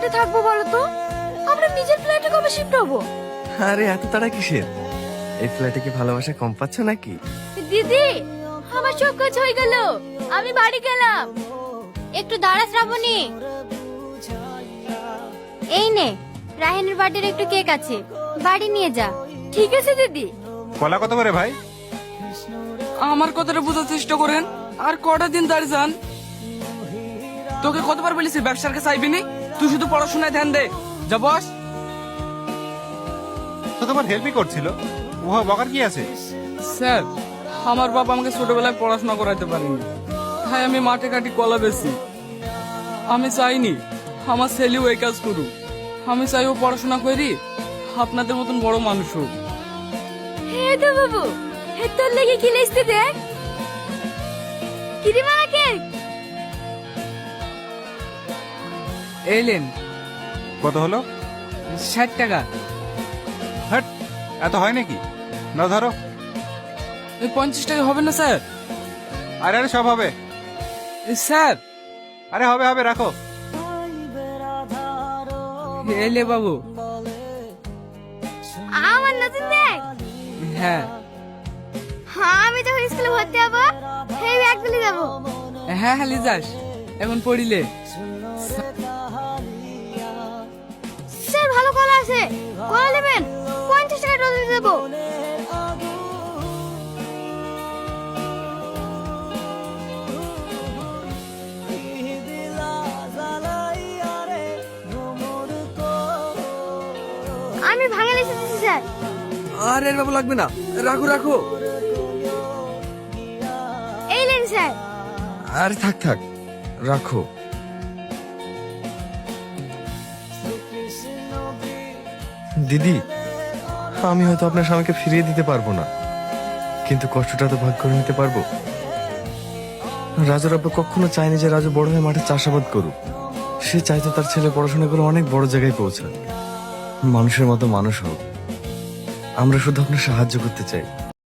ফ্ল্যাটে থাকবো বলো তো? আমরা নিজের ফ্ল্যাটে কবে শিফট হবো? আরে এত তাড়া কিসের? এই ফ্ল্যাটে কি ভালোবাসা কম পাচ্ছ নাকি? দিদি, আমার সব কাজ হয়ে গেল, আমি বাড়ি গেলাম। একটু দাঁড়া শ্রাবণী, এই নে রাহিনের বার্থডের একটু কেক আছে, বাড়ি নিয়ে যা। ঠিক আছে দিদি। কলা কত করে ভাই? আমার কথাটা বোঝার চেষ্টা করেন, আর কটা দিন দাঁড়িয়ে যান। তোকে কতবার বলেছি ব্যবসার কাছে আইবি নি, তুই শুধু পড়াশোনায় ধ্যান দে। যা বস। তো তোমার হেল্পই করছিল, উহা বকার কি আছে? স্যার, আমার বাবা আমাকে ছোটবেলায় পড়াশোনা করাইতে পারেনি, তাই আমি মাঠে কাটি কলা বেশি। আমি চাইনি আমার ছেলেও এই কাজ করুক। আমি চাই ও পড়াশোনা করি আপনাদের মতন বড় মানুষ হোক। হে তো বাবু, হে তোর লেগে কি লিখতে দেখ। কিরে মারা কেক? এলেন কত হলো? 60 টাকা। হ্যাট, এত হয় নাকি? না ধরো। 50 টাকা হবে না স্যার? আরে আরে সব হবে। স্যার। আরে হবে হবে, রাখো। এলে বাবু। আমার নতুন ব্যাগ? হ্যাঁ হ্যাঁ, আমি যখন স্কুলে ভর্তি হবো সেই ব্যাগ গুলি যাবো। হ্যাঁ হ্যাঁ লিজাস, এখন পড়িলে। স্যার ভালো কলা আছে, কলা নেবেন? 50 টাকা ডজন দেবো। আমি ভাঙা লিখে দিচ্ছি স্যার। আরে বাবু লাগবে না, রাখো রাখো। এই লেন স্যার। আরে থাক থাক, রাখো। দিদি, আমি হয়তো আপনার স্বামীকে ফিরিয়ে দিতে পারবো না, কিন্তু কষ্টটা তো ভাগ করে নিতে পারবো। রাজুর আব্বা কখনো চায়নি যে রাজু বড় হয়ে মাঠে চাষাবাদ করুক। সে চাইতো তার ছেলে পড়াশোনা করে অনেক বড় জায়গায় পৌঁছাক, মানুষের মতো মানুষ হোক। আমরা শুধু আপনার সাহায্য করতে চাই।